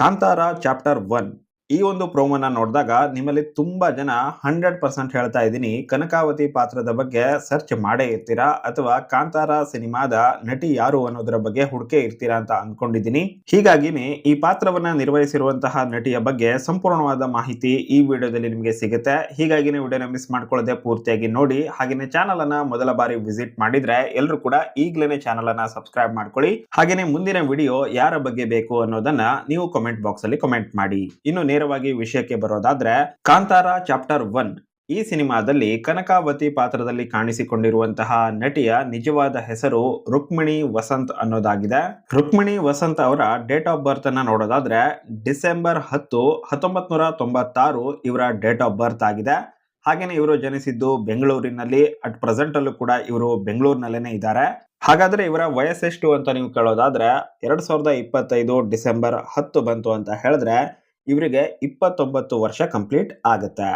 Kantara chapter 1 ಈ ಒಂದು ಪ್ರೋಮೋನ ನೋಡಿದಾಗ ನಿಮ್ಮಲ್ಲಿ ತುಂಬಾ ಜನ 100% ಹೇಳ್ತಾ ಇದ್ದೀನಿ ಕನಕಾವತಿ ಪಾತ್ರದ ಬಗ್ಗೆ ಸರ್ಚ್ ಮಾಡೇ ಇರ್ತೀರಾ ಅಥವಾ ಕಾಂತಾರ ಸಿನಿಮಾದ ನಟಿ ಯಾರು ಅನ್ನೋದರ ಬಗ್ಗೆ ಹುಡುಕೇ ಇರ್ತೀರಾ ಅಂತ ಅನ್ಕೊಂಡಿದ್ದೀನಿ. ಹೀಗಾಗಿನೇ ಈ ಪಾತ್ರವನ್ನ ನಿರ್ವಹಿಸಿರುವಂತಹ ನಟಿಯ ಬಗ್ಗೆ ಸಂಪೂರ್ಣವಾದ ಮಾಹಿತಿ ಈ ವಿಡಿಯೋದಲ್ಲಿ ನಿಮಗೆ ಸಿಗುತ್ತೆ. ಹೀಗಾಗಿನೇ ವಿಡಿಯೋನ ಮಿಸ್ ಮಾಡ್ಕೊಳ್ಳದೆ ಪೂರ್ತಿಯಾಗಿ ನೋಡಿ. ಹಾಗೇನೆ ಚಾನಲ್ ಅನ್ನ ಮೊದಲ ಬಾರಿ ವಿಸಿಟ್ ಮಾಡಿದ್ರೆ ಎಲ್ಲರೂ ಕೂಡ ಈಗಲೇ ಚಾನಲ್ ಅನ್ನ ಸಬ್ಸ್ಕ್ರೈಬ್ ಮಾಡ್ಕೊಳ್ಳಿ. ಹಾಗೇನೆ ಮುಂದಿನ ವಿಡಿಯೋ ಯಾರ ಬಗ್ಗೆ ಬೇಕು ಅನ್ನೋದನ್ನ ನೀವು ಕಮೆಂಟ್ ಬಾಕ್ಸ್ ಅಲ್ಲಿ ಕಮೆಂಟ್ ಮಾಡಿ. ಇನ್ನು ನೇರವಾಗಿ ವಿಷಯಕ್ಕೆ ಬರೋದಾದ್ರೆ ಕಾಂತಾರ ಚಾಪ್ಟರ್ 1 ಈ ಸಿನಿಮಾದಲ್ಲಿ ಕನಕಾವತಿ ಪಾತ್ರದಲ್ಲಿ ಕಾಣಿಸಿಕೊಂಡಿರುವಂತಹ ನಟಿಯ ನಿಜವಾದ ಹೆಸರು ರುಕ್ಮಿಣಿ ವಸಂತ್ ಅನ್ನೋದಾಗಿದೆ. ರುಕ್ಮಿಣಿ ವಸಂತ್ ಅವರ ಡೇಟ್ ಆಫ್ ಬರ್ತ್ ಅನ್ನ ನೋಡೋದಾದ್ರೆ ಡಿಸೆಂಬರ್ 10, 1996 ಇವರ ಡೇಟ್ ಆಫ್ ಬರ್ತ್ ಆಗಿದೆ. ಹಾಗೇನೆ ಇವರು ಜನಿಸಿದ್ದು ಬೆಂಗಳೂರಿನಲ್ಲಿ. ಅಟ್ ಪ್ರೆಸೆಂಟ್ ಅಲ್ಲೂ ಕೂಡ ಇವರು ಬೆಂಗಳೂರಿನಲ್ಲೇನೆ ಇದ್ದಾರೆ. ಹಾಗಾದ್ರೆ ಇವರ ವಯಸ್ಸೆಷ್ಟು ಅಂತ ನೀವು ಕೇಳೋದಾದ್ರೆ 2025 ಡಿಸೆಂಬರ್ 10 ಬಂತು ಅಂತ ಹೇಳಿದ್ರೆ ಇವರಿಗೆ 29 ವರ್ಷ ಕಂಪ್ಲೀಟ್ ಆಗುತ್ತೆ.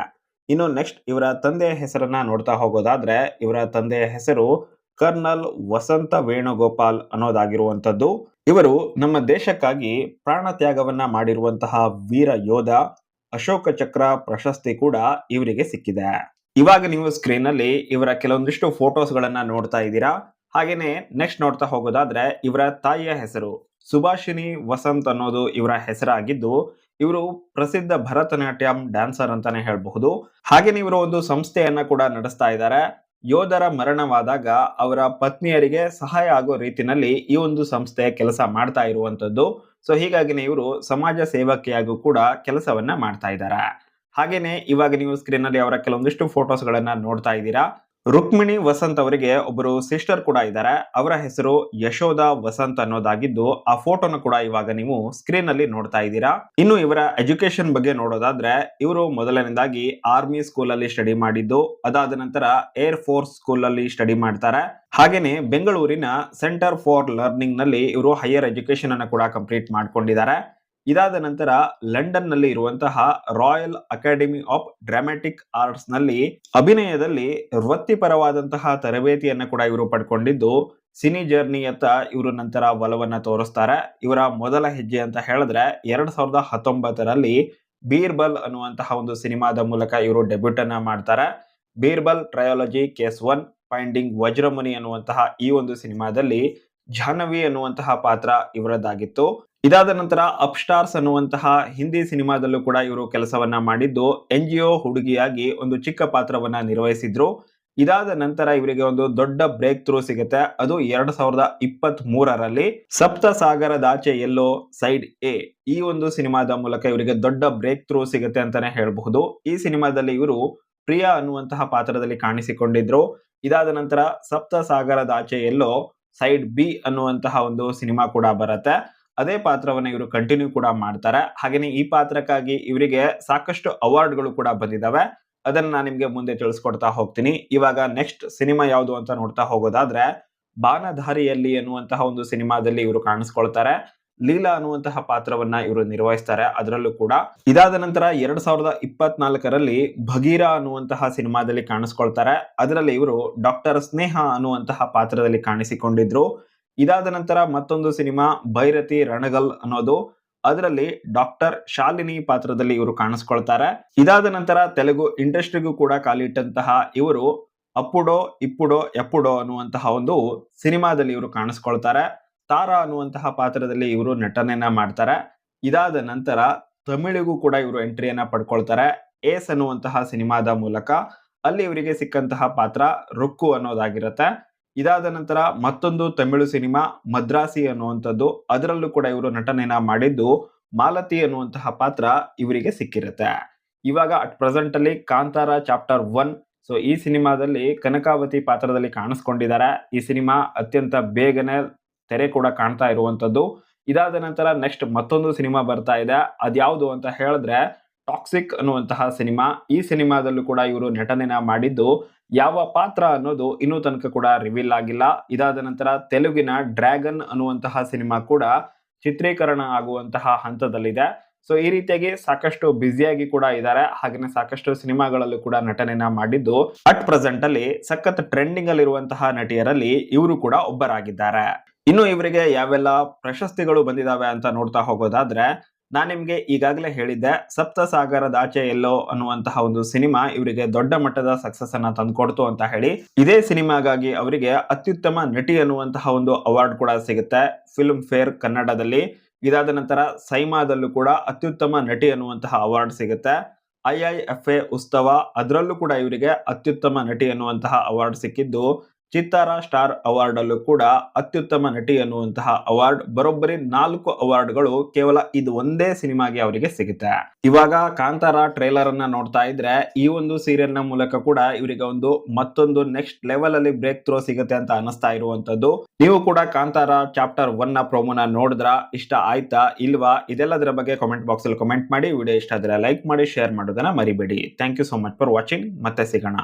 ಇನ್ನು ನೆಕ್ಸ್ಟ್ ಇವರ ತಂದೆಯ ಹೆಸರನ್ನ ನೋಡ್ತಾ ಹೋಗೋದಾದ್ರೆ ಇವರ ತಂದೆಯ ಹೆಸರು ಕರ್ನಲ್ ವಸಂತ ವೇಣುಗೋಪಾಲ್ ಅನ್ನೋದಾಗಿರುವಂತದ್ದು. ಇವರು ನಮ್ಮ ದೇಶಕ್ಕಾಗಿ ಪ್ರಾಣ ತ್ಯಾಗವನ್ನ ಮಾಡಿರುವಂತಹ ವೀರ ಯೋಧ. ಅಶೋಕ ಚಕ್ರ ಪ್ರಶಸ್ತಿ ಕೂಡ ಇವರಿಗೆ ಸಿಕ್ಕಿದೆ. ಇವಾಗ ನೀವು ಸ್ಕ್ರೀನ್ ಅಲ್ಲಿ ಇವರ ಕೆಲವೊಂದಿಷ್ಟು ಫೋಟೋಸ್ ಗಳನ್ನ ನೋಡ್ತಾ ಇದ್ದೀರಾ. ಹಾಗೇನೆ ನೆಕ್ಸ್ಟ್ ನೋಡ್ತಾ ಹೋಗೋದಾದ್ರೆ ಇವರ ತಾಯಿಯ ಹೆಸರು ಸುಭಾಷಿಣಿ ವಸಂತ್ ಅನ್ನೋದು ಇವರ ಹೆಸರಾಗಿದ್ದು ಇವರು ಪ್ರಸಿದ್ಧ ಭರತನಾಟ್ಯಂ ಡ್ಯಾನ್ಸರ್ ಅಂತಾನೆ ಹೇಳಬಹುದು. ಹಾಗೇನೆ ಇವರು ಒಂದು ಸಂಸ್ಥೆಯನ್ನ ಕೂಡ ನಡೆಸ್ತಾ ಇದ್ದಾರೆ. ಯೋಧರ ಮರಣವಾದಾಗ ಅವರ ಪತ್ನಿಯರಿಗೆ ಸಹಾಯ ಆಗೋ ರೀತಿನಲ್ಲಿ ಈ ಒಂದು ಸಂಸ್ಥೆ ಕೆಲಸ ಮಾಡ್ತಾ ಇರುವಂತದ್ದು. ಸೊ ಹೀಗಾಗಿನೇ ಇವರು ಸಮಾಜ ಸೇವಕಿಯಾಗೂ ಕೂಡ ಕೆಲಸವನ್ನ ಮಾಡ್ತಾ ಇದ್ದಾರೆ. ಹಾಗೇನೆ ಇವಾಗ ನೀವು ಸ್ಕ್ರೀನ್ ಅಲ್ಲಿ ಅವರ ಕೆಲವೊಂದಿಷ್ಟು ಫೋಟೋಸ್ ಗಳನ್ನ ನೋಡ್ತಾ ಇದ್ದೀರಾ. ರುಕ್ಮಿಣಿ ವಸಂತ್ ಅವರಿಗೆ ಒಬ್ಬರು ಸಿಸ್ಟರ್ ಕೂಡ ಇದ್ದಾರೆ. ಅವರ ಹೆಸರು ಯಶೋಧ ವಸಂತ್ ಅನ್ನೋದಾಗಿದ್ದು ಆ ಫೋಟೋನ ಕೂಡ ಇವಾಗ ನೀವು ಸ್ಕ್ರೀನ್ ಅಲ್ಲಿ ನೋಡ್ತಾ ಇದ್ದೀರಾ. ಇನ್ನು ಇವರ ಎಜುಕೇಶನ್ ಬಗ್ಗೆ ನೋಡೋದಾದ್ರೆ ಇವರು ಮೊದಲನೇದಾಗಿ ಆರ್ಮಿ ಸ್ಕೂಲ್ ಅಲ್ಲಿ ಸ್ಟಡಿ ಮಾಡಿದ್ದು, ಅದಾದ ನಂತರ ಏರ್ ಫೋರ್ಸ್ ಸ್ಕೂಲ್ ಅಲ್ಲಿ ಸ್ಟಡಿ ಮಾಡ್ತಾರೆ. ಹಾಗೇನೆ ಬೆಂಗಳೂರಿನ ಸೆಂಟರ್ ಫಾರ್ ಲರ್ನಿಂಗ್ ನಲ್ಲಿ ಇವರು ಹೈಯರ್ ಎಜುಕೇಶನ್ ಅನ್ನ ಕೂಡ ಕಂಪ್ಲೀಟ್ ಮಾಡ್ಕೊಂಡಿದ್ದಾರೆ. ಇದಾದ ನಂತರ ಲಂಡನ್ ನಲ್ಲಿ ಇರುವಂತಹ royal academy of dramatic arts ನಲ್ಲಿ ಅಭಿನಯದಲ್ಲಿ ವೃತ್ತಿಪರವಾದಂತಹ ತರಬೇತಿಯನ್ನ ಕೂಡ ಇವರು ಪಡ್ಕೊಂಡಿದ್ದು ಸಿನಿ ಜರ್ನಿಯತ್ತ ಇವರು ನಂತರ ಒಲವನ್ನ ತೋರಿಸ್ತಾರೆ. ಇವರ ಮೊದಲ ಹೆಜ್ಜೆ ಅಂತ ಹೇಳಿದ್ರೆ 2019ರಲ್ಲಿ ಬೀರ್ಬಲ್ ಅನ್ನುವಂತಹ ಒಂದು ಸಿನಿಮಾದ ಮೂಲಕ ಇವರು ಡೆಬ್ಯೂಟ್ ಅನ್ನ ಮಾಡ್ತಾರೆ. Birbal trilogy case 1 finding Vajramuni ಅನ್ನುವಂತಹ ಈ ಒಂದು ಸಿನಿಮಾದಲ್ಲಿ ಜಾಹ್ನವಿ ಅನ್ನುವಂತಹ ಪಾತ್ರ ಇವರದ್ದಾಗಿತ್ತು. ಇದಾದ ನಂತರ ಅಪ್ ಸ್ಟಾರ್ಸ್ ಅನ್ನುವಂತಹ ಹಿಂದಿ ಸಿನಿಮಾದಲ್ಲೂ ಕೂಡ ಇವರು ಕೆಲಸವನ್ನ ಮಾಡಿದ್ದು NGO ಹುಡುಗಿಯಾಗಿ ಒಂದು ಚಿಕ್ಕ ಪಾತ್ರವನ್ನ ನಿರ್ವಹಿಸಿದ್ರು. ಇದಾದ ನಂತರ ಇವರಿಗೆ ಒಂದು ದೊಡ್ಡ ಬ್ರೇಕ್ ಥ್ರೂ ಸಿಗುತ್ತೆ. ಅದು 2023ರಲ್ಲಿ ಸಪ್ತ ಸಾಗರದಾಚೆ ಎಲ್ಲೋ ಸೈಡ್ ಎ ಈ ಒಂದು ಸಿನಿಮಾದ ಮೂಲಕ ಇವರಿಗೆ ದೊಡ್ಡ ಬ್ರೇಕ್ ಥ್ರೂ ಸಿಗುತ್ತೆ ಅಂತಾನೆ ಹೇಳಬಹುದು. ಈ ಸಿನಿಮಾದಲ್ಲಿ ಇವರು ಪ್ರಿಯಾ ಅನ್ನುವಂತಹ ಪಾತ್ರದಲ್ಲಿ ಕಾಣಿಸಿಕೊಂಡಿದ್ರು. ಇದಾದ ನಂತರ ಸಪ್ತ ಸಾಗರದಾಚೆ ಎಲ್ಲೋ ಸೈಡ್ ಬಿ ಅನ್ನುವಂತಹ ಒಂದು ಸಿನಿಮಾ ಕೂಡ ಬರುತ್ತೆ. ಅದೇ ಪಾತ್ರವನ್ನ ಇವರು ಕಂಟಿನ್ಯೂ ಕೂಡ ಮಾಡ್ತಾರೆ. ಹಾಗೇನೆ ಈ ಪಾತ್ರಕ್ಕಾಗಿ ಇವರಿಗೆ ಸಾಕಷ್ಟು ಅವಾರ್ಡ್ಗಳು ಕೂಡ ಬಂದಿದ್ದಾವೆ. ಅದನ್ನ ನಾನು ನಿಮ್ಗೆ ಮುಂದೆ ತಿಳಿಸ್ಕೊಡ್ತಾ ಹೋಗ್ತೀನಿ. ಇವಾಗ ನೆಕ್ಸ್ಟ್ ಸಿನಿಮಾ ಯಾವುದು ಅಂತ ನೋಡ್ತಾ ಹೋಗೋದಾದ್ರೆ ಬಾನಧಾರಿಯಲ್ಲಿ ಅನ್ನುವಂತಹ ಒಂದು ಸಿನಿಮಾದಲ್ಲಿ ಇವರು ಕಾಣಿಸ್ಕೊಳ್ತಾರೆ. ಲೀಲಾ ಅನ್ನುವಂತಹ ಪಾತ್ರವನ್ನ ಇವರು ನಿರ್ವಹಿಸ್ತಾರೆ ಅದರಲ್ಲೂ ಕೂಡ. ಇದಾದ ನಂತರ 2024ರಲ್ಲಿ ಭಗೀರಾ ಅನ್ನುವಂತಹ ಸಿನಿಮಾದಲ್ಲಿ ಕಾಣಿಸ್ಕೊಳ್ತಾರೆ. ಅದರಲ್ಲಿ ಇವರು ಡಾಕ್ಟರ್ ಸ್ನೇಹ ಅನ್ನುವಂತಹ ಪಾತ್ರದಲ್ಲಿ ಕಾಣಿಸಿಕೊಂಡಿದ್ರು. ಇದಾದ ನಂತರ ಮತ್ತೊಂದು ಸಿನಿಮಾ ಭೈರತಿ ರಣಗಲ್ ಅನ್ನೋದು, ಅದರಲ್ಲಿ ಡಾಕ್ಟರ್ ಶಾಲಿನಿ ಪಾತ್ರದಲ್ಲಿ ಇವರು ಕಾಣಿಸ್ಕೊಳ್ತಾರೆ. ಇದಾದ ನಂತರ ತೆಲುಗು ಇಂಡಸ್ಟ್ರಿಗೂ ಕೂಡ ಕಾಲಿಟ್ಟಂತಹ ಇವರು ಅಪ್ಪುಡೋ ಇಪ್ಪುಡೋ ಎಪ್ಪುಡೋ ಅನ್ನುವಂತಹ ಒಂದು ಸಿನಿಮಾದಲ್ಲಿ ಇವರು ಕಾಣಿಸ್ಕೊಳ್ತಾರೆ. ತಾರಾ ಅನ್ನುವಂತಹ ಪಾತ್ರದಲ್ಲಿ ಇವರು ನಟನೆಯನ್ನ ಮಾಡ್ತಾರೆ. ಇದಾದ ನಂತರ ತಮಿಳಿಗೂ ಕೂಡ ಇವರು ಎಂಟ್ರಿಯನ್ನ ಪಡ್ಕೊಳ್ತಾರೆ ಏಸ್ ಅನ್ನುವಂತಹ ಸಿನಿಮಾದ ಮೂಲಕ. ಅಲ್ಲಿ ಇವರಿಗೆ ಸಿಕ್ಕಂತಹ ಪಾತ್ರ ರುಕ್ಕು ಅನ್ನೋದಾಗಿರುತ್ತೆ. ಇದಾದ ನಂತರ ಮತ್ತೊಂದು ತಮಿಳು ಸಿನಿಮಾ ಮದ್ರಾಸಿ ಅನ್ನುವಂಥದ್ದು, ಅದರಲ್ಲೂ ಕೂಡ ಇವರು ನಟನೆಯನ್ನ ಮಾಡಿದ್ದು ಮಾಲತಿ ಅನ್ನುವಂತಹ ಪಾತ್ರ ಇವರಿಗೆ ಸಿಕ್ಕಿರುತ್ತೆ. ಇವಾಗ ಅಟ್ ಪ್ರೆಸೆಂಟ್ ಅಲ್ಲಿ ಕಾಂತಾರ ಚಾಪ್ಟರ್ 1 ಸೊ ಈ ಸಿನಿಮಾದಲ್ಲಿ ಕನಕಾವತಿ ಪಾತ್ರದಲ್ಲಿ ಕಾಣಿಸ್ಕೊಂಡಿದ್ದಾರೆ. ಈ ಸಿನಿಮಾ ಅತ್ಯಂತ ಬೇಗನೆ ತೆರೆ ಕೂಡ ಕಾಣ್ತಾ ಇರುವಂತದ್ದು. ಇದಾದ ನಂತರ ನೆಕ್ಸ್ಟ್ ಮತ್ತೊಂದು ಸಿನಿಮಾ ಬರ್ತಾ ಇದೆ. ಅದ್ಯಾವುದು ಅಂತ ಹೇಳಿದ್ರೆ ಟಾಕ್ಸಿಕ್ ಅನ್ನುವಂತಹ ಸಿನಿಮಾ. ಈ ಸಿನಿಮಾದಲ್ಲೂ ಕೂಡ ಇವರು ನಟನೆಯನ್ನ ಮಾಡಿದ್ದು ಯಾವ ಪಾತ್ರ ಅನ್ನೋದು ಇನ್ನೂ ತನಕ ಕೂಡ ರಿವೀಲ್ ಆಗಿಲ್ಲ. ಇದಾದ ನಂತರ ತೆಲುಗಿನ ಡ್ರ್ಯಾಗನ್ ಅನ್ನುವಂತಹ ಸಿನಿಮಾ ಕೂಡ ಚಿತ್ರೀಕರಣ ಆಗುವಂತಹ ಹಂತದಲ್ಲಿದೆ. ಸೊ ಈ ರೀತಿಯಾಗಿ ಸಾಕಷ್ಟು ಬ್ಯುಸಿಯಾಗಿ ಕೂಡ ಇದ್ದಾರೆ. ಹಾಗೇನೆ ಸಾಕಷ್ಟು ಸಿನಿಮಾಗಳಲ್ಲೂ ಕೂಡ ನಟನೆಯನ್ನ ಮಾಡಿದ್ದು ಅಟ್ ಪ್ರೆಸೆಂಟ್ ಅಲ್ಲಿ ಸಖತ್ ಟ್ರೆಂಡಿಂಗ್ ಅಲ್ಲಿ ಇರುವಂತಹ ನಟಿಯರಲ್ಲಿ ಇವರು ಕೂಡ ಒಬ್ಬರಾಗಿದ್ದಾರೆ. ಇನ್ನು ಇವರಿಗೆ ಯಾವೆಲ್ಲ ಪ್ರಶಸ್ತಿಗಳು ಬಂದಿದಾವೆ ಅಂತ ನೋಡ್ತಾ ಹೋಗೋದಾದ್ರೆ ನಾನ್ ನಿಮ್ಗೆ ಈಗಾಗಲೇ ಹೇಳಿದ್ದೆ, ಸಪ್ತಸಾಗರದಾಚೆ ಎಲ್ಲೋ ಅನ್ನುವಂತಹ ಒಂದು ಸಿನಿಮಾ ಇವರಿಗೆ ದೊಡ್ಡ ಮಟ್ಟದ ಸಕ್ಸಸ್ ಅನ್ನ ತಂದ್ಕೊಡ್ತು ಅಂತ ಹೇಳಿ. ಇದೇ ಸಿನಿಮಾಗಾಗಿ ಅವರಿಗೆ ಅತ್ಯುತ್ತಮ ನಟಿ ಅನ್ನುವಂತಹ ಒಂದು ಅವಾರ್ಡ್ ಕೂಡ ಸಿಗುತ್ತೆ ಫಿಲ್ಮ್ ಫೇರ್ ಕನ್ನಡದಲ್ಲಿ. ಇದಾದ ನಂತರ ಸೈಮಾದಲ್ಲೂ ಕೂಡ ಅತ್ಯುತ್ತಮ ನಟಿ ಅನ್ನುವಂತಹ ಅವಾರ್ಡ್ ಸಿಗುತ್ತೆ. ಐಐಎಫ್ಎ ಉತ್ಸವ ಅದರಲ್ಲೂ ಕೂಡ ಇವರಿಗೆ ಅತ್ಯುತ್ತಮ ನಟಿ ಅನ್ನುವಂತಹ ಅವಾರ್ಡ್ ಸಿಕ್ಕಿದ್ದು, ಚಿತ್ತಾರ ಸ್ಟಾರ್ ಅವಾರ್ಡ್ ಅಲ್ಲೂ ಕೂಡ ಅತ್ಯುತ್ತಮ ನಟಿ ಅನ್ನುವಂತಹ ಅವಾರ್ಡ್, ಬರೋಬ್ಬರಿ 4 ಅವಾರ್ಡ್ಗಳು ಕೇವಲ ಇದು ಒಂದೇ ಸಿನಿಮಾಗೆ ಅವರಿಗೆ ಸಿಗುತ್ತೆ. ಇವಾಗ ಕಾಂತಾರ ಟ್ರೇಲರ್ ಅನ್ನ ನೋಡ್ತಾ ಇದ್ರೆ ಈ ಒಂದು ಸೀರಿಯಲ್ ನ ಮೂಲಕ ಕೂಡ ಇವರಿಗೆ ಮತ್ತೊಂದು ನೆಕ್ಸ್ಟ್ ಲೆವೆಲ್ ಅಲ್ಲಿ ಬ್ರೇಕ್ ಥ್ರೋ ಸಿಗುತ್ತೆ ಅಂತ ಅನಿಸ್ತಾ ಇರುವಂತದ್ದು. ನೀವು ಕೂಡ ಕಾಂತಾರ ಚಾಪ್ಟರ್ 1 ನ ಪ್ರೋಮೋನ ನೋಡಿದ್ರ, ಇಷ್ಟ ಆಯ್ತಾ ಇಲ್ವಾ, ಇದೆಲ್ಲದರ ಬಗ್ಗೆ ಕಾಮೆಂಟ್ ಬಾಕ್ಸ್ ಅಲ್ಲಿ ಕಾಮೆಂಟ್ ಮಾಡಿ. ವಿಡಿಯೋ ಇಷ್ಟ ಆದ್ರೆ ಲೈಕ್ ಮಾಡಿ, ಶೇರ್ ಮಾಡೋದನ್ನ ಮರಿಬೇಡಿ. Thank you so much for watching. ಮತ್ತೆ ಸಿಗೋಣ.